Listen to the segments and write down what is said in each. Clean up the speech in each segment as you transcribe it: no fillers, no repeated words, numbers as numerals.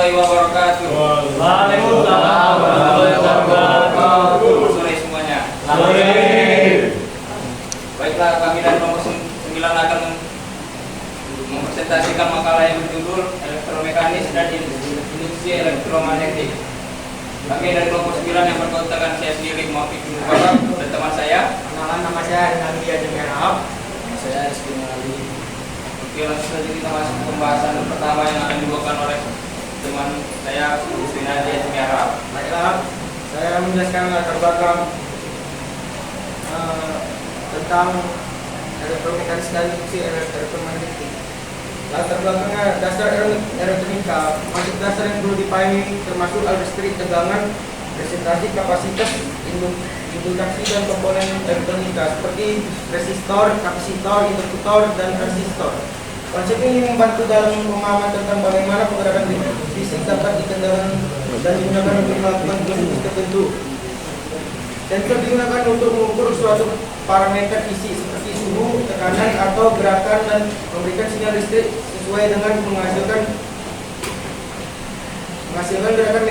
warahmatullahi wabarakatuh. Waalaikumsalam warahmatullahi wabarakatuh. Sore semuanya. Sore. Baiklah, kami dari kelompok 9 akan mempresentasikan makalah yang berjudul Elektromekanis dan Industri Elektromagnetik. Kami dari kelompok 9 yang berkontak saya sendiri Muhammad bin Bapak dan teman saya. Nama saya Nadia Demerab. Saya Rizky Ali. Oke, langsung saja kita masuk ke pembahasan pertama yang akan dibawakan oleh teman saya Rizky Nadia Demerab. Baiklah, saya menjelaskan latar belakang tentang elektromekanis dan industri elektromagnetik. Latar belakangnya dasar elektronika, masuk dasar yang perlu dipahami termasuk listrik, tegangan, presentasi, kapasitas, indukasi dan komponen elektronika seperti resistor, kapasitor, interputor, dan transistor. Konsep ini membantu dalam pemahaman tentang bagaimana pergerakan fisik dapat dikendalikan dan digunakan untuk melakukan fungsi tertentu. Sensor digunakan untuk mengukur suatu parameter fisik seperti suhu, tekanan, atau gerakan dan memberikan sinyal listrik sesuai dengan menghasilkan gerakan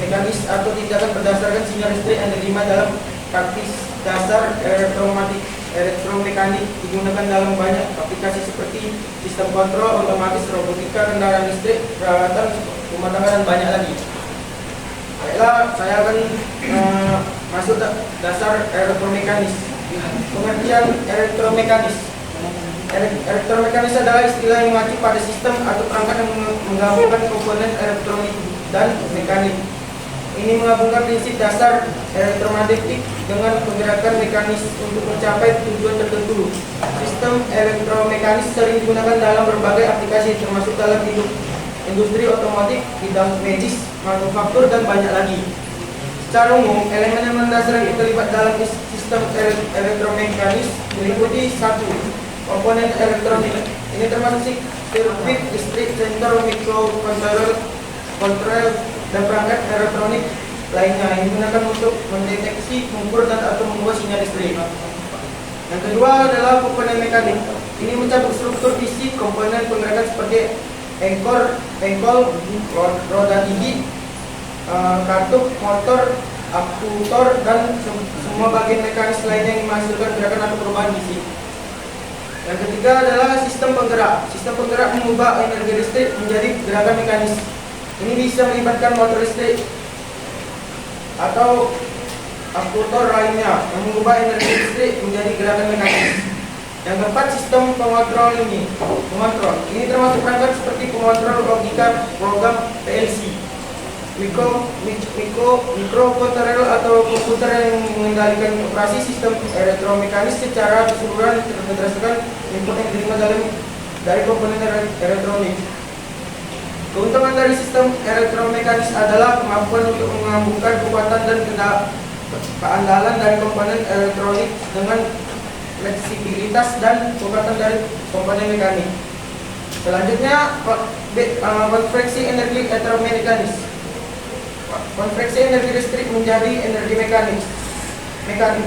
mekanis atau tindakan berdasarkan sinyal listrik yang diterima dalam praktis. Dasar elektromekanik digunakan dalam banyak aplikasi seperti sistem kontrol otomatis, robotika, kendaraan listrik, peralatan rumah tangga, dan banyak lagi. Baiklah, saya akan masuk dasar elektromekanis. Pengertian elektromekanis. Elektromekanis adalah istilah yang mengacu pada sistem atau perangkat yang menggabungkan komponen elektronik dan mekanik. Ini menggabungkan prinsip dasar elektromagnetik dengan penggerakan mekanis untuk mencapai tujuan tertentu. Sistem elektromekanis sering digunakan dalam berbagai aplikasi termasuk dalam industri otomotif, bidang medis, manufaktur, dan banyak lagi. Secara umum, elemen yang mendasar yang terlibat dalam sistem elektromekanis meliputi 1. Komponen elektronik. Ini termasuk sirkuit listrik, sensor, mikrokontroller, kontrol, dan perangkat elektronik lainnya yang digunakan untuk mendeteksi, mengukur, dan atau mengubah sinyal listrik. Yang kedua adalah komponen mekanik. Ini mencakup struktur fisik komponen penggerakan seperti engkol, roda gigi, katup, motor, aktuator, dan semua bagian mekanis lainnya yang menghasilkan gerakan atau perubahan fisik. Yang ketiga adalah sistem penggerak. Sistem penggerak mengubah energi listrik menjadi gerakan mekanis. Ini bisa melibatkan motor listrik atau aktuator lainnya yang mengubah energi listrik menjadi gerakan mekanis. Yang keempat, sistem pengontrol ini. Pengontrol ini termasuk perangkat seperti pengontrol logika, program, PLC, mikrokontroller atau komputer yang mengendalikan operasi sistem elektromekanis secara keseluruhan berdasarkan input yang diterima dari komponen elektronik. Keuntungan dari sistem elektromekanis adalah kemampuan untuk menggabungkan kekuatan dan keandalan dari komponen elektronik dengan fleksibilitas dan kekuatan dari komponen mekanik. Selanjutnya, konversi energi elektromekanis. Konversi energi listrik menjadi energi mekanik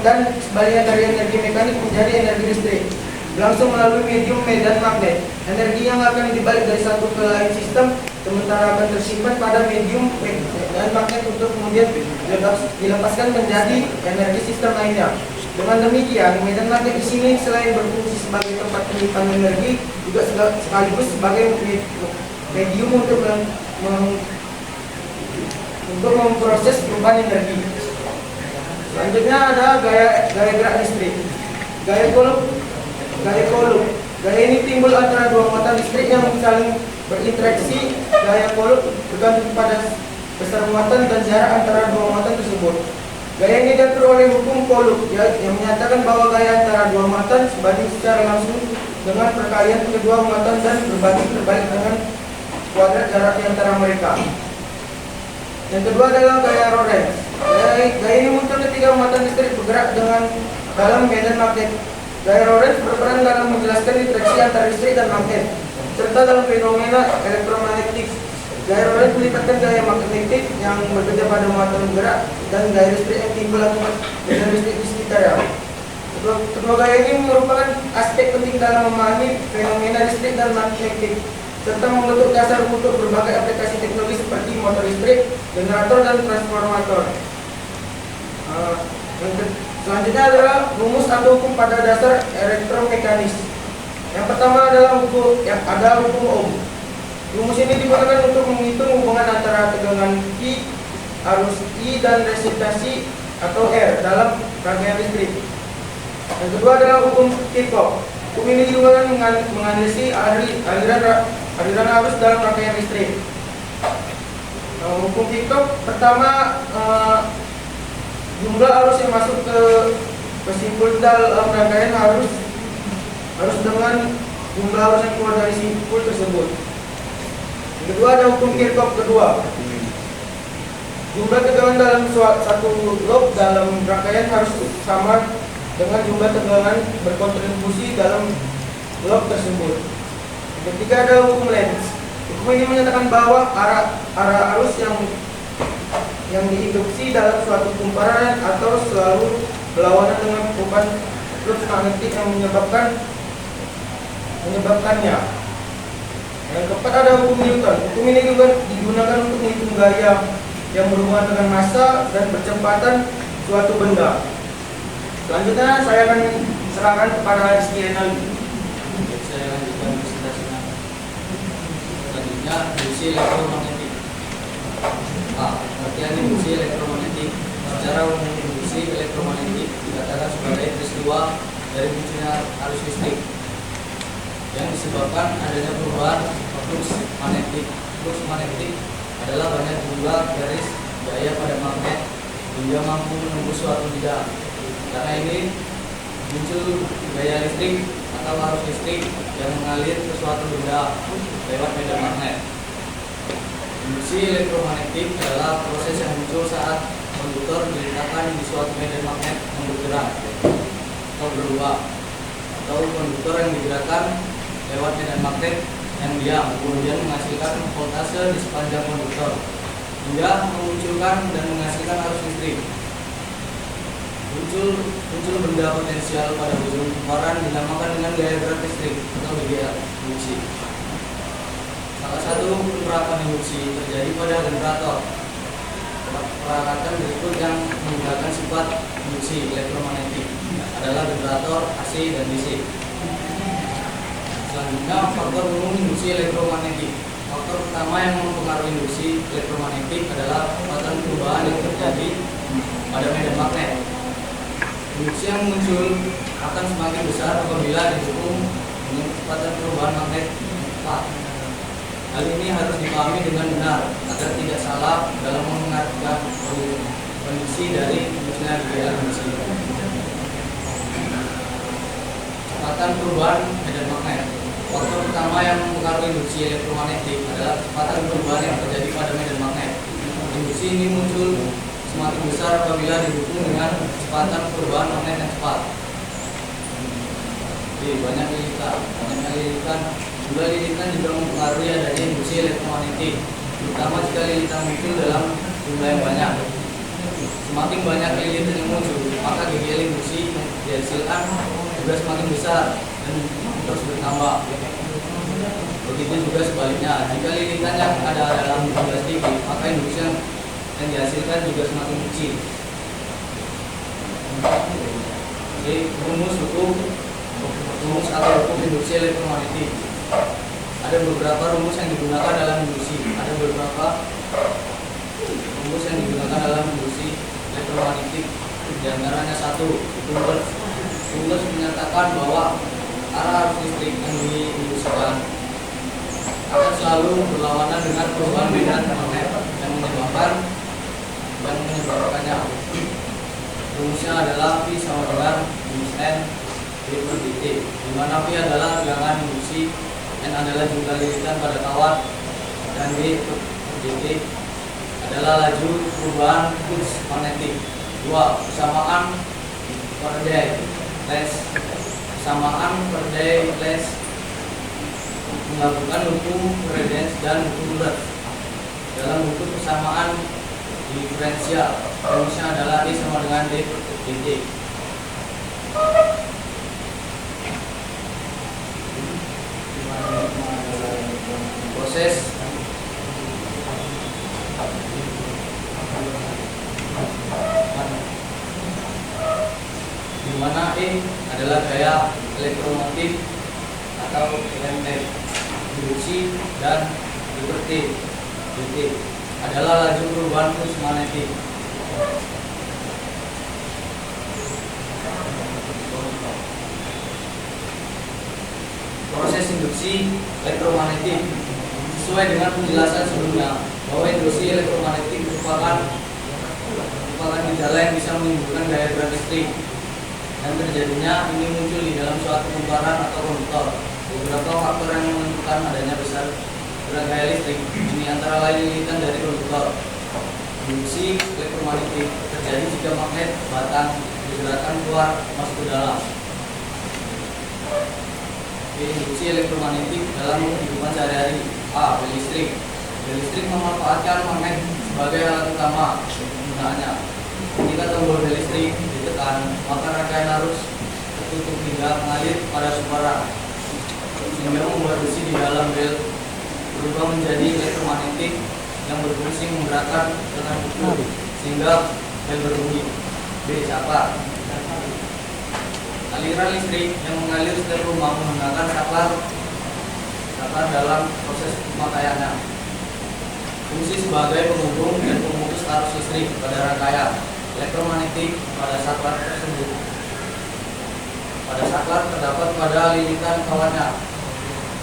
dan sebaliknya dari energi mekanik menjadi energi listrik langsung melalui medium medan magnet. Energi yang akan dibalik dari satu ke lain sistem sementara akan tersimpan pada medium medan magnet untuk kemudian dilepaskan menjadi energi sistem lainnya. Dengan demikian, medan magnet di sini selain berfungsi sebagai tempat penyimpanan energi juga sekaligus sebagai medium untuk memproses perubahan energi. Selanjutnya ada gaya gerak listrik. Gaya Coulomb. Gaya ini timbul antara dua muatan listrik yang saling berinteraksi. Gaya Coulomb bergantung pada besar muatan dan jarak antara dua muatan tersebut. Gaya ini diatur oleh hukum Coulomb yang menyatakan bahwa gaya antara dua muatan sebanding secara langsung dengan perkalian kedua muatan dan berbanding terbalik dengan kuadrat jarak di antara mereka. Yang kedua adalah gaya Lorentz. Gaya ini muncul ketika muatan listrik bergerak dalam medan magnet. Gaya Lorentz berperan dalam menjelaskan interaksi antara listrik dan magnet, serta dalam fenomena elektromagnetik. Gaya Lorentz melibatkan gaya magnetik yang bekerja pada muatan bergerak dan gaya listrik yang timbul akibat medan listrik di sekitarnya. Kedua gaya ini merupakan aspek penting dalam memahami fenomena listrik dan magnetik. serta membentuk dasar untuk berbagai aplikasi teknologi seperti motor listrik, generator, dan transformator. Selanjutnya adalah rumus atau hukum pada dasar elektromekanis. Yang pertama adalah hukum Ohm. Rumus ini digunakan untuk menghitung hubungan antara tegangan Q, arus I, dan resistansi atau R dalam rangkaian listrik. Yang kedua adalah hukum Kirchhoff. Hukum ini digunakan menganalisis aliran arus dalam rangkaian listrik. Hukum Kirchhoff pertama, jumlah arus yang masuk ke simpul dalam rangkaian harus dengan jumlah arus yang keluar dari simpul tersebut. Yang kedua ada hukum Kirchhoff kedua. Jumlah tegangan dalam satu loop dalam rangkaian harus sama dengan jumlah tegangan berkontribusi dalam loop tersebut. Yang ketiga ada hukum Lenz. Hukum ini menyatakan bahwa arah arus yang diinduksi dalam suatu kumparan atau selalu berlawanan dengan perubahan flux magnetik yang menyebabkannya. Yang keempat ada hukum Newton. Hukum ini juga digunakan untuk menghitung gaya yang berhubungan dengan massa dan percepatan suatu benda. Selanjutnya saya akan serahkan kepada Rizky Renaldi. Saya lanjutkan presentasinya. Selanjutnya induksi elektromagnetik. Pengertian induksi elektromagnetik. Secara umum induksi elektromagnetik dikatakan sebagai peristiwa dari munculnya arus listrik yang disebabkan adanya perubahan flux magnetik. Flux magnetik adalah banyak jumlah garis gaya pada magnet hingga mampu menembus suatu bidang. Karena ini muncul gaya listrik atau arus listrik yang mengalir ke suatu benda lewat medan magnet. Induksi elektromagnetik adalah proses yang muncul saat konduktor diletakkan di suatu medan magnet yang bergerak atau berubah, atau konduktor yang digerakkan lewat medan magnet yang diam, kemudian menghasilkan voltase di sepanjang konduktor hingga memunculkan dan menghasilkan arus listrik. Muncul benda potensial pada ujung kumparan dinamakan dengan gaya gerak listrik atau GGL induksi. Salah satu penerapan induksi terjadi pada generator. Peralatan berikut yang menggunakan sifat induksi elektromagnetik adalah generator AC dan DC. Selanjutnya, faktor umum induksi elektromagnetik. Faktor pertama yang mempengaruhi induksi elektromagnetik adalah kecepatan perubahan yang terjadi pada medan magnet. Induksi yang muncul akan semakin besar apabila didukung dengan kecepatan perubahan magnet cepat. Hal ini harus dipahami dengan benar agar tidak salah dalam mengartikan kondisi dari munculnya gaya induksi. Kecepatan perubahan medan magnet. Faktor pertama yang mempengaruhi induksi elektromagnetik adalah kecepatan perubahan yang terjadi pada medan magnet. Induksi ini muncul semakin besar apabila didukung dengan kecepatan perubahan magnet yang cepat. Jadi banyak lilitan. Jumlah lilitan juga mempengaruhi adanya induksi elektromagnetik, terutama jika lilitan muncul dalam jumlah yang banyak. Semakin banyak lilitan yang muncul, maka GGL induksi yang dihasilkan juga semakin besar dan terus bertambah. Begitu juga sebaliknya, jika lilitan yang ada dalam jumlah sedikit, maka induksi yang dihasilkan juga semakin kecil. Jadi rumus atau hukum induksi elektromagnetik. Ada beberapa rumus yang digunakan dalam induksi. Elektromagnetik. Di antaranya satu, Coulomb menyatakan bahwa arah arus listrik yang diinduksikan akan selalu berlawanan dengan perubahan medan magnet yang menyebabkannya. Rumusnya adalah V sama dengan N d/dt, di mana V adalah bilangan induksi, N adalah jumlah lilitan pada kawat, dan d/dt adalah laju perubahan flux magnetik. 2. Persamaan per day length melakukan hukum Redens dan hukum Lutz dalam hukum persamaan diferensial. Rumusnya adalah I sama dengan d/dt. di mana E adalah gaya elektromotif atau elemen induksi, dan liberty DT adalah laju perubahan flux magnetik. Proses induksi elektromagnetik sesuai dengan penjelasan sebelumnya bahwa induksi elektromagnetik merupakan gejala yang bisa menimbulkan gaya gerak listrik, dan terjadinya ini muncul di dalam suatu kumparan atau konduktor. Beberapa faktor yang menentukan adanya besar gerak gaya listrik ini antara lain lilitan dari konduktor. Induksi elektromagnetik terjadi jika magnet batang digerakkan keluar masuk ke dalam. Induksi elektromagnetik dalam kehidupan sehari-hari. A. Bel listrik. Bel listrik memanfaatkan magnet sebagai alat utama penggunaannya. Ketika tombol bel listrik ditekan, maka rangkaian arus tertutup hingga mengalir pada subbaran, sehingga membuat besi di dalam bel berubah menjadi elektromagnetik yang berfungsi menggerakkan tekan kuku sehingga bel berbunyi. B. Saklar. Aliran listrik yang mengalir setiap rumah menggunakan saklar dalam proses pemakaiannya. Fungsi sebagai penghubung dan pemutus arus listrik pada rangkaian elektromagnetik pada saklar tersebut. Pada saklar terdapat pada lilitan kawatnya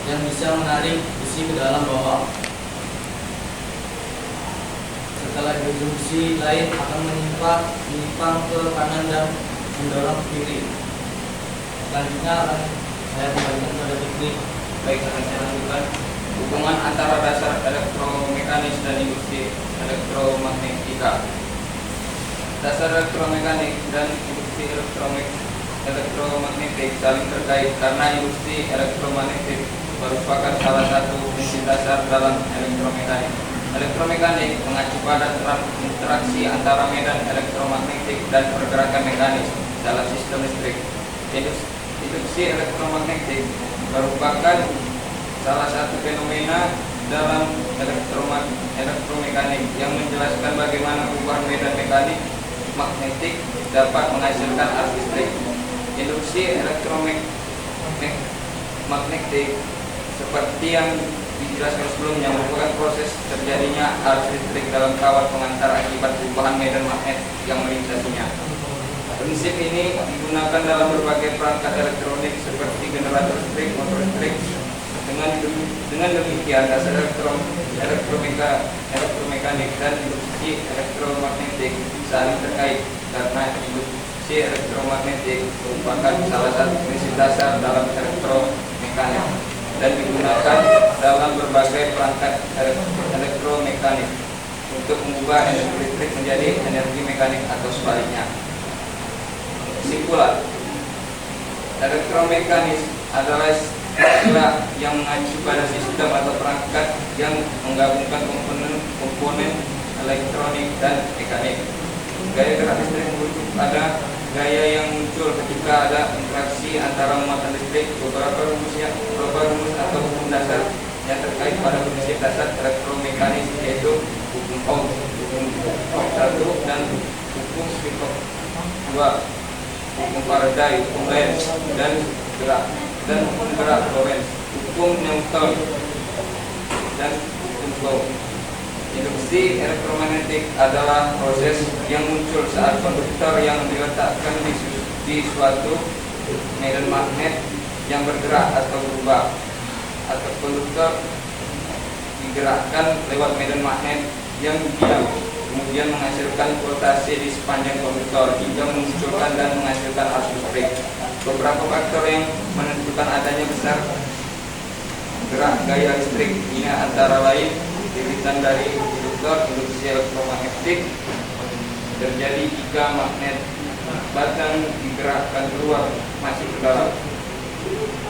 yang bisa menarik besi ke dalam bawah. Setelah besi lain akan menyimpang ke kanan dan mendorong ke kiri. Selanjutnya akan saya kembalikan pada teknik. Baik, akan saya lanjutkan. Hubungan antara dasar elektromekanis dan industri elektromagnetika. Dasar elektromekanik dan industri elektromagnetik saling terkait karena industri elektromagnetik merupakan salah satu fungsi dasar dalam elektromekanik. Elektromekanik mengacu pada interaksi antara medan elektromagnetik dan pergerakan mekanis dalam sistem listrik. Induksi elektromagnetik merupakan salah satu fenomena dalam elektromekanik yang menjelaskan bagaimana perubahan medan mekanik magnetik dapat menghasilkan arus listrik. Induksi elektromagnetik seperti yang dijelaskan sebelumnya merupakan proses terjadinya arus listrik dalam kawat pengantar akibat perubahan medan magnet yang melintasinya. Prinsip ini digunakan dalam berbagai perangkat elektronik seperti generator listrik, motor listrik. Dengan demikian, dasar elektromekanik dan industri elektromagnetik saling terkait karena industri elektromagnetik merupakan salah satu prinsip dasar dalam elektromekanik dan digunakan dalam berbagai perangkat elektromekanik untuk mengubah energi listrik menjadi energi mekanik atau sebaliknya. Kesimpulan, elektromekanis adalah istilah yang mengacu pada sistem atau perangkat yang menggabungkan komponen elektronik dan mekanik. Gaya gerak listrik merujuk pada gaya yang muncul ketika ada interaksi antara muatan listrik. Beberapa rumus atau hukum dasar yang terkait pada prinsip dasar elektromekanis yaitu hukum Ohm, hukum Ohm 1 dan hukum Kirchhoff 2. Hukum Faraday, hukum Lenz dan hukum gerak Lorentz, hukum Newton dan hukum Gauss. Induksi elektromagnetik adalah proses yang muncul saat konduktor yang diletakkan di suatu medan magnet yang bergerak atau berubah, atau konduktor digerakkan lewat medan magnet yang diam, kemudian menghasilkan voltase di sepanjang konduktor hingga memunculkan dan menghasilkan arus listrik. Beberapa faktor yang menentukan adanya besar gerak gaya listrik ini antara lain lilitan dari induktor. Induksi elektromagnetik terjadi jika magnet batang digerakkan keluar masuk ke dalam.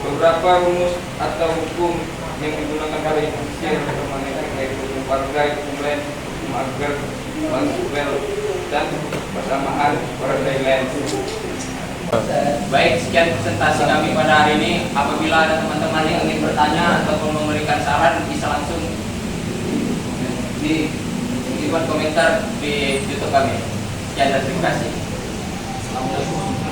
Beberapa rumus atau hukum yang digunakan pada induksi elektromagnetik yaitu hukum Faraday, hukum Lenz, hukum Auger, Maxwell, dan persamaan Faraday-Lenz. Baik, sekian presentasi kami pada hari ini. Apabila ada teman-teman yang ingin bertanya ataupun memberikan saran, bisa langsung di komentar di YouTube kami. Sekian dan terima kasih. Assalamualaikum.